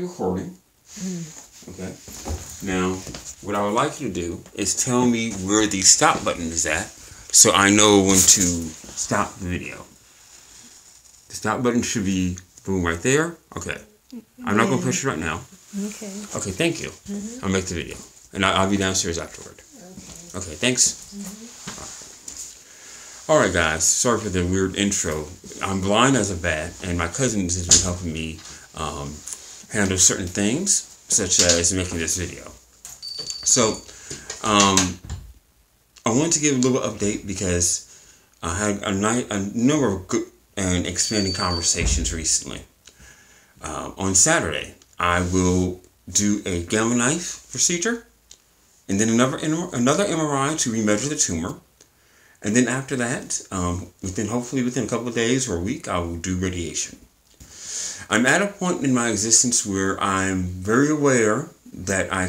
Recording. Okay. Now, what I would like you to do is tell me where the stop button is at, so I know when to stop the video. The stop button should be boom right there. Okay. I'm not gonna push it right now. Okay. Okay. Thank you. I'll make the video, and I'll be downstairs afterward. Okay. Thanks. All right, guys. Sorry for the weird intro. I'm blind as a bat, and my cousin has been helping me handle certain things, such as making this video. So, I want to give a little update because I had a number of good and expanding conversations recently. On Saturday, I will do a gamma knife procedure, and then another MRI to remeasure the tumor. And then after that, hopefully within a couple of days or a week, I will do radiation. I'm at a point in my existence where I'm very aware that I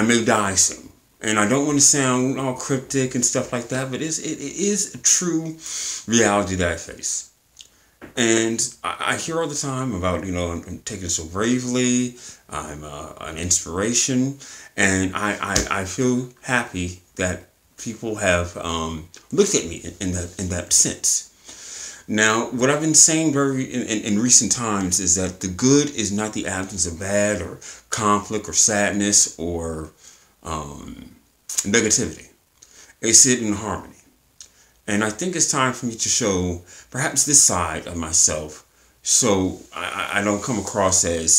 may die soon. And I don't want to sound all cryptic and stuff like that, but it is a true reality that I face. And I hear all the time about, I'm taking it so bravely, I'm an inspiration, and I feel happy that people have looked at me in that sense. Now, what I've been saying in recent times is that the good is not the absence of bad or conflict or sadness or negativity. It's it in harmony. And I think it's time for me to show perhaps this side of myself so I don't come across as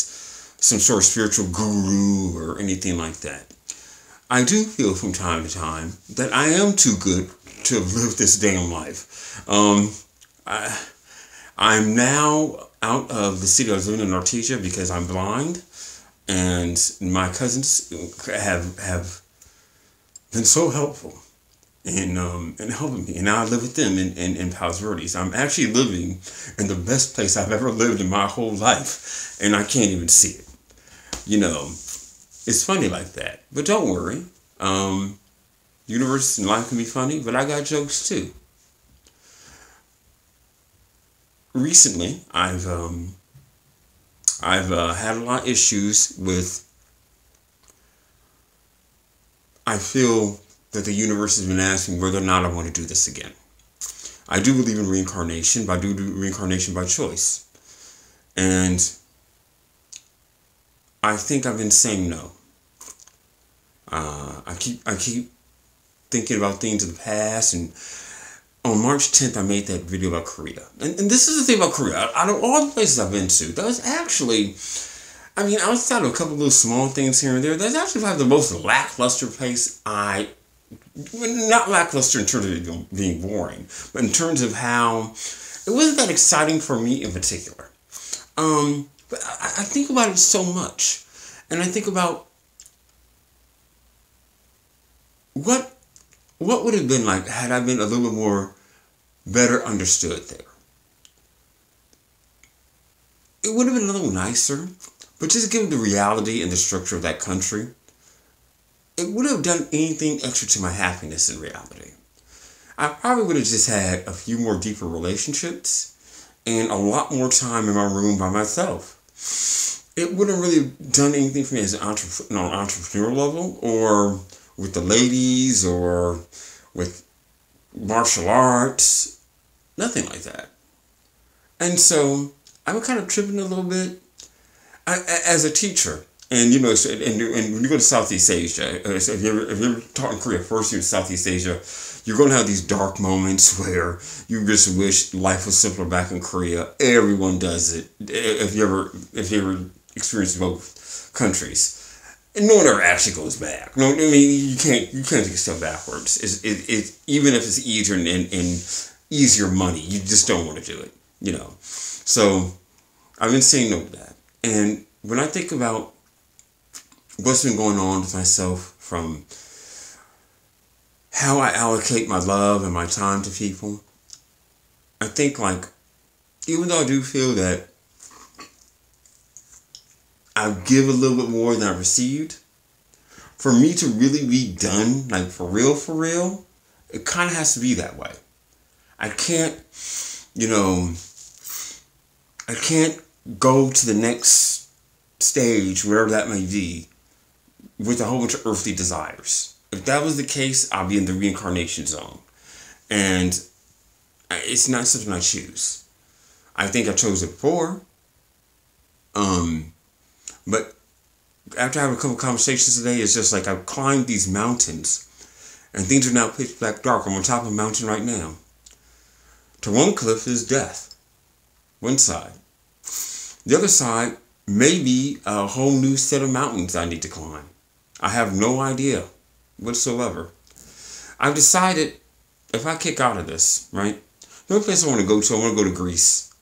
some sort of spiritual guru or anything like that. I do feel from time to time that I am too good to have lived this damn life. I'm now out of the city I was living in Artesia because I'm blind, and my cousins have been so helpful in helping me, and now I live with them in Palos Verdes. I'm actually living in the best place I've ever lived in my whole life, and I can't even see it. It's funny like that, but don't worry. Universe and life can be funny, but I got jokes too. Recently, I've had a lot of issues with. I feel that the universe has been asking whether or not I want to do this again. I do believe in reincarnation, but I do reincarnation by choice, and I think I've been saying no. I keep thinking about things in the past, and on March 10th, I made that video about Korea. And this is the thing about Korea. Out of all the places I've been to, that was actually, outside of a couple of little small things here and there, that's actually probably the most lackluster place not lackluster in terms of being boring, but in terms of how, it wasn't that exciting for me in particular. But I think about it so much. And I think about what would have been like had I been a little bit more better understood there. It would have been a little nicer, but just given the reality and the structure of that country, it would have done anything extra to my happiness in reality. I probably would have just had a few more deeper relationships and a lot more time in my room by myself. It wouldn't really done anything for me as an entrepreneurial level, or with the ladies, or with martial arts, nothing like that. And so I'm kind of tripping a little bit. As a teacher, and and when you go to Southeast Asia, if you're ever taught in Korea, first year in Southeast Asia, you're going to have these dark moments where you just wish life was simpler back in Korea. Everyone does it. If you ever experienced both countries. And no one ever actually goes back. No, you can't take a step backwards. It even if it's easier and easier money, you just don't want to do it. So I've been saying no to that. And when I think about what's been going on with myself, from how I allocate my love and my time to people, I think even though I do feel that I give a little bit more than I received, for me to really be done, for real, it kind of has to be that way. I can't go to the next stage, wherever that may be, with a whole bunch of earthly desires. If that was the case, I'll be in the reincarnation zone. And it's not something I choose. I think I chose it before. But after having a couple conversations today, it's just like I've climbed these mountains and things are now pitch black dark. I'm on top of a mountain right now. To one cliff is death. One side. The other side may be a whole new set of mountains I need to climb. I have no idea whatsoever. I've decided if I kick out of this, right? The only place I want to go to, I want to go to Greece.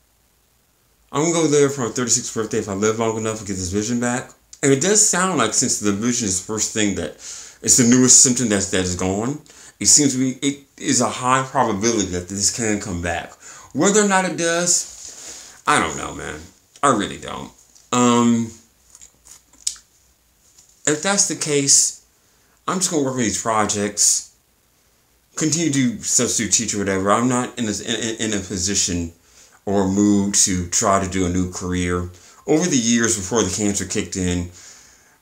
I'm going to go there for my 36th birthday if I live long enough to get this vision back. And it does sound like, since the vision is the first thing that, it's the newest symptom that is gone, it seems to be, it is a high probability that this can come back. Whether or not it does, I don't know, man. I really don't. If that's the case, I'm just going to work on these projects, continue to do substitute teach or whatever. I'm not in a position or mood to try to do a new career. Over the years before the cancer kicked in,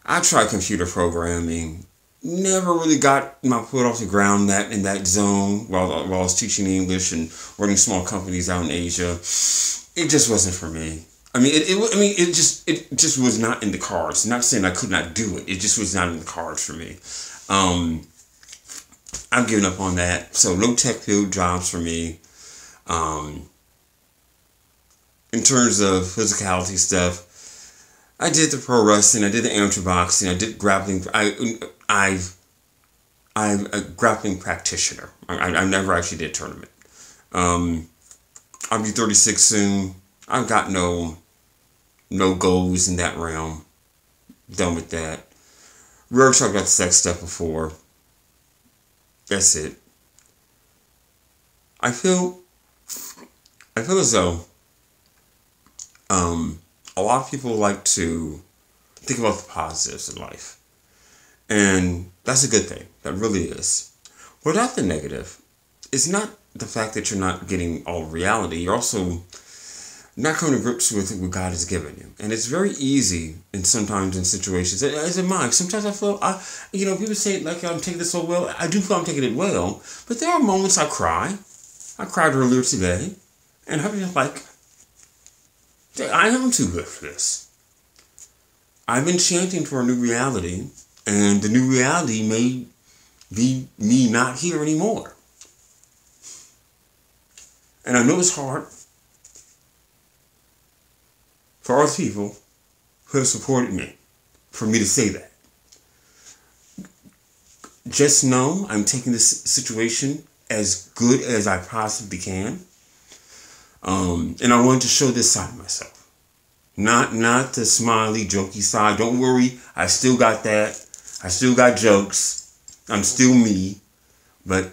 I tried computer programming. Never really got my foot off the ground in that zone while I was teaching English and running small companies out in Asia. It just wasn't for me. I mean, it just was not in the cards. Not saying I could not do it. It just was not in the cards for me. I've given up on that. So no tech field jobs for me. In terms of physicality stuff, I did the pro wrestling, I did the amateur boxing, I did grappling. I'm a grappling practitioner. I never actually did a tournament. I'll be 36 soon. I've got no goals in that realm. Done with that. We already talked about the sex stuff before. That's it. I feel as though a lot of people like to think about the positives in life. And that's a good thing. That really is. Without the negative, it's not the fact that you're not getting all reality. You're also not coming to grips with what God has given you. And it's very easy sometimes in situations, as in mine. Sometimes I feel, people say like I'm taking this so well. I do feel I'm taking it well. But there are moments I cry. I cried earlier today. And I'm just like, I am too good for this. I've been chanting for a new reality, and the new reality may be me not here anymore. And I know it's hard for other people who have supported me, for me to say that. Just know I'm taking this situation as good as I possibly can. And I wanted to show this side of myself. Not the smiley, jokey side. Don't worry, I still got that. I still got jokes. I'm still me. But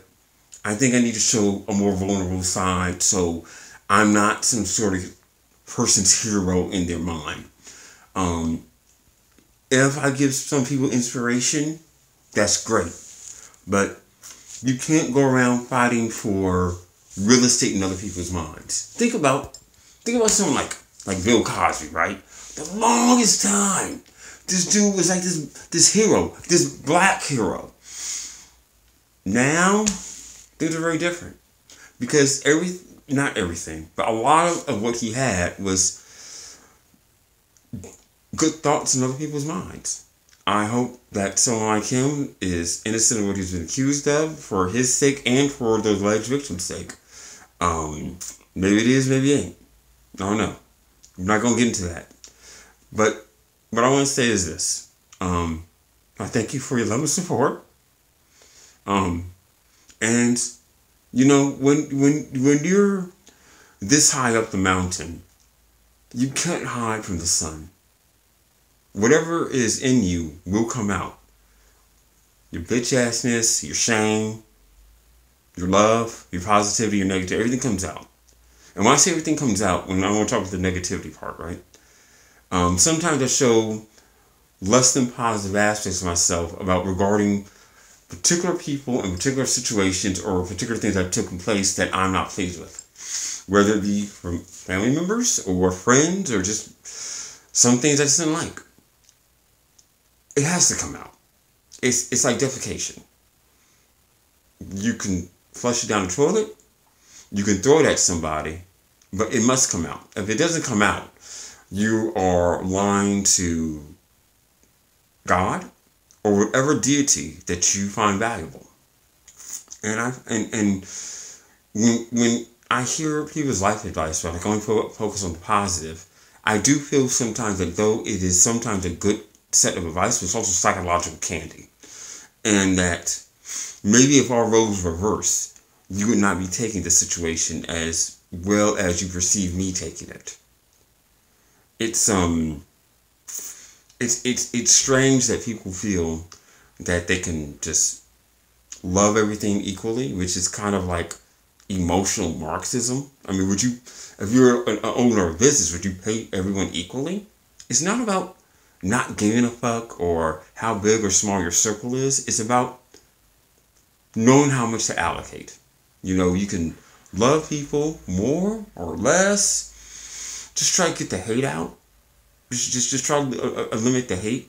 I think I need to show a more vulnerable side so I'm not some sort of person's hero in their mind. If I give some people inspiration, that's great. But you can't go around fighting for real estate in other people's minds. Think about someone like Bill Cosby, right? The longest time, this dude was like this hero, this black hero. Now, things are very different. Because not everything, but a lot of what he had was good thoughts in other people's minds. I hope that someone like him is innocent of what he's been accused of for his sake and for those alleged victims' sake. Maybe it is, maybe it ain't. I don't know. I'm not going to get into that. But what I want to say is this. I thank you for your love and support. And, when you're this high up the mountain, you can't hide from the sun. Whatever is in you will come out. Your bitch-assness, your shame, your love, your positivity, your negativity, everything comes out. And when I say everything comes out, when I want to talk about the negativity part, right? Sometimes I show less than positive aspects of myself regarding particular people and particular situations or particular things that have taken place that I'm not pleased with. Whether it be from family members or friends or just some things I just didn't like. it has to come out. It's like defecation. You can flush it down the toilet. You can throw it at somebody, but it must come out. If it doesn't come out, you are lying to God or whatever deity that you find valuable. And when I hear people's life advice, right, like only focus on the positive, I do feel sometimes that though it is sometimes a good set of advice, it's also psychological candy. And that maybe if our roles reverse, you would not be taking the situation as well as you perceive me taking it. It's strange that people feel that they can just love everything equally, which is kind of like emotional Marxism. I mean, would you, if you're an owner of a business, would you pay everyone equally? It's not about not giving a fuck or how big or small your circle is. It's about knowing how much to allocate. You know, you can love people more or less. Just try to get the hate out. Just try to limit the hate.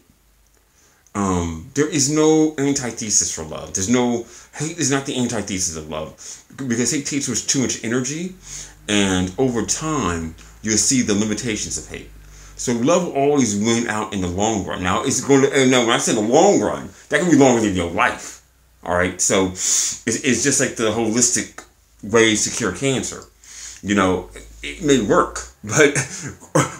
There is no antithesis for love. Hate is not the antithesis of love, because hate takes too much energy, and over time you'll see the limitations of hate. So love will always win out in the long run. Now it's going to. Now when I say the long run, that can be longer than your life. All right. So it's just like the holistic ways to cure cancer. You know, it may work, but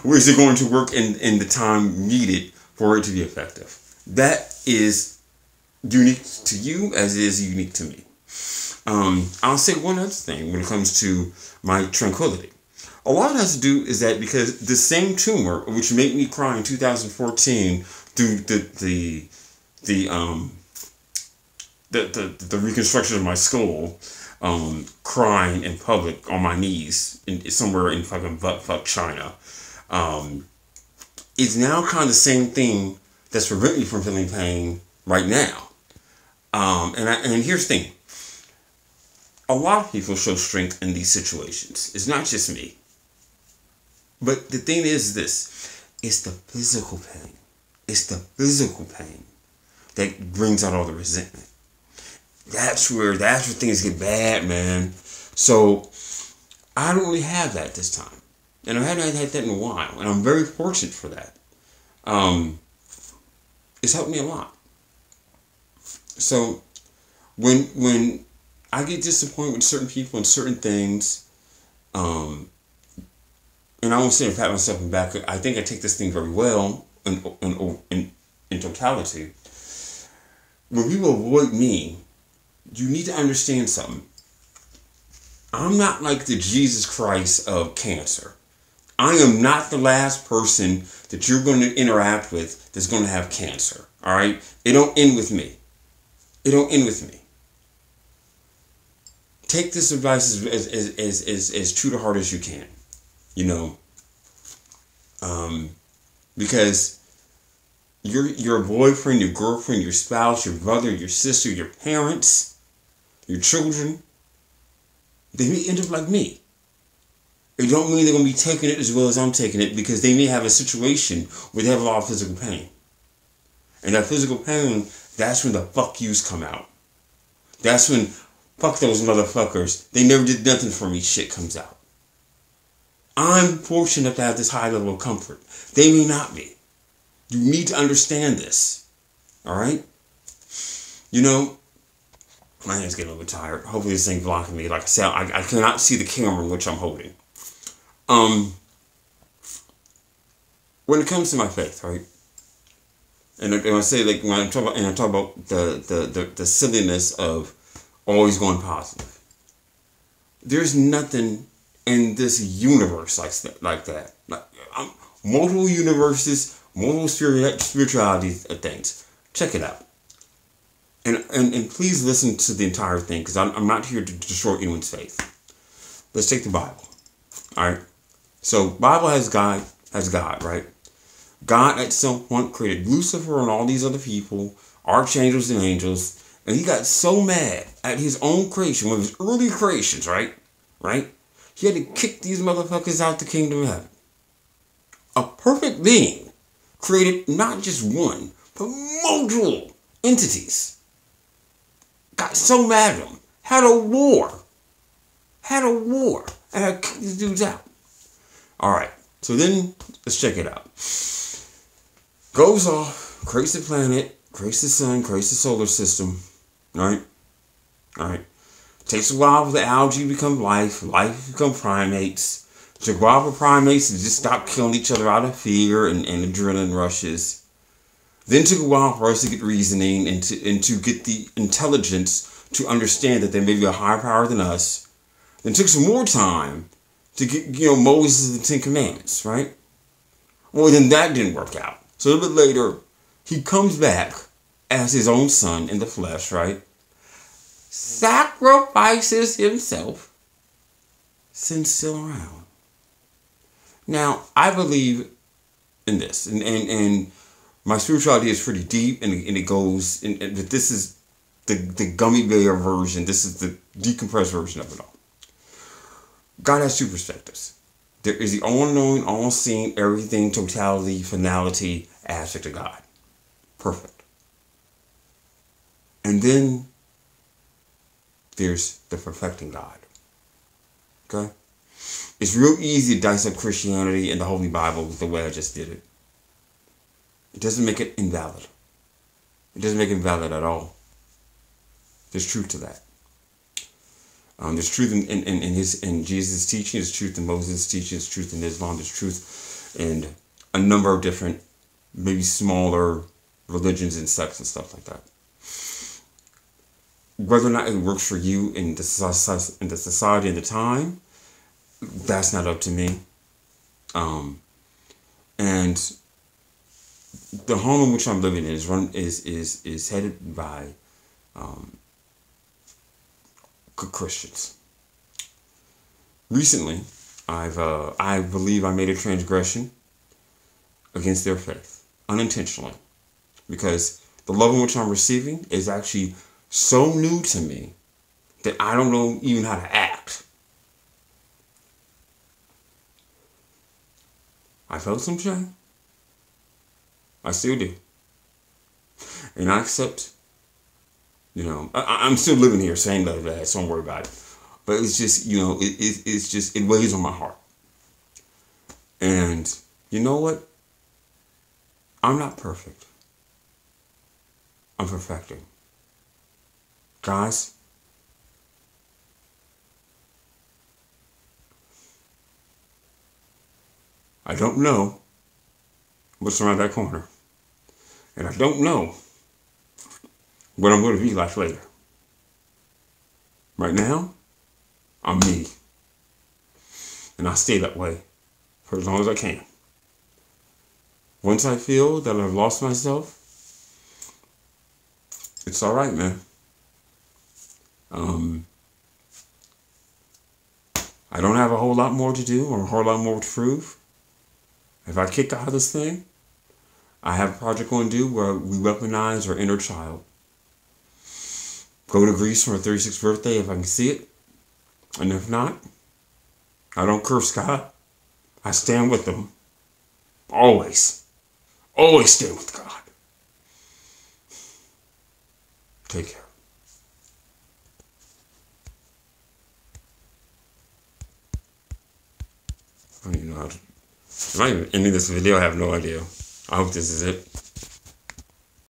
is it going to work in the time needed for it to be effective? That is unique to you as it is unique to me. I'll say one other thing when it comes to my tranquility. A lot has to do is that because the same tumor which made me cry in 2014 through the reconstruction of my skull, crying in public on my knees somewhere in fucking buttfuck China, is now kind of the same thing that's preventing me from feeling pain right now. And here's the thing. A lot of people show strength in these situations. It's not just me. But the thing is this. It's the physical pain. It's the physical pain that brings out all the resentment. That's where things get bad, man. So I don't really have that this time. And I haven't had that in a while. And I'm very fortunate for that. It's helped me a lot. So when I get disappointed with certain people and certain things, and I won't say I pat myself in the back, I think I take this thing very well in totality. When people avoid me, you need to understand something. I'm not like the Jesus Christ of cancer. I am not the last person that you're going to interact with that's going to have cancer. All right? It don't end with me. It don't end with me. Take this advice as true to heart as you can. You know, because your boyfriend, your girlfriend, your spouse, your brother, your sister, your parents, your children, they may end up like me. It don't mean they're going to be taking it as well as I'm taking it, because they may have a situation where they have a lot of physical pain. And that physical pain, that's when the fuck yous come out. That's when fuck those motherfuckers, they never did nothing for me shit comes out. I'm fortunate to have this high level of comfort. They may not be. You need to understand this. Alright? You know, my hand's getting a little bit tired. Hopefully this ain't blocking me. Like I said, I cannot see the camera in which I'm holding. When it comes to my faith, right? And I say, like, when I talk about the silliness of always going positive. There's nothing in this universe like that. Like, multiple universes, multiple spirituality things. Check it out. And please listen to the entire thing, because I'm not here to destroy anyone's faith. Let's take the Bible. Alright? So, Bible has God, right? God at some point created Lucifer and all these other people, archangels and angels, and he got so mad at his own creation, one of his early creations, right? He had to kick these motherfuckers out the kingdom of heaven. A perfect being created not just one, multiple entities got so mad at him, had a war, and had kicked these dudes out. All right, so then let's check it out. Goes off, creates the planet, creates the sun, creates the solar system, right? All right. Takes a while for the algae to become life become primates. It took a while for primates to just stop killing each other out of fear and adrenaline rushes. Then took a while for us to get reasoning and to get the intelligence to understand that there may be a higher power than us. Then took some more time to get, Moses and the Ten Commandments, right? Well, then that didn't work out. So a little bit later, he comes back as his own son in the flesh, right? Sacrifices himself. Sin's still around. Now, I believe in this, and my spirituality is pretty deep, and it goes, but this is the gummy bear version. This is the decompressed version of it all. God has two perspectives. There is the all-knowing, all-seeing, everything, totality, finality aspect of God. Perfect. And then there's the perfecting God. Okay? It's real easy to dice up Christianity and the Holy Bible the way I just did it. It doesn't make it invalid. It doesn't make it invalid at all. There's truth to that. There's truth in Jesus' teaching. There's truth in Moses' teaching. There's truth in Islam. There's truth in a number of different, maybe smaller religions and sects and stuff like that. Whether or not it works for you in the society and the time, that's not up to me. And the home in which I'm living in is headed by good Christians. Recently, I believe I made a transgression against their faith unintentionally, because the love in which I'm receiving is actually so new to me that I don't know even how to act. I felt some shame. I still do. And I accept, I'm still living here, same level that, so don't worry about it. But it's just, it weighs on my heart. And you know what? I'm not perfect. I'm perfecting. Guys, I don't know what's around that corner. And I don't know what I'm going to be like later. Right now, I'm me. And I'll stay that way for as long as I can. Once I feel that I've lost myself, it's all right, man. I don't have a whole lot more to do or a whole lot more to prove. If I kick out of this thing, I have a project going to do where we weaponize our inner child. Go to Greece for my 36th birthday if I can see it. And if not, I don't curse God. I stand with them. Always. Always stand with God. Take care. I don't even know how to... If I'm even ending this video, I have no idea. I hope this is it.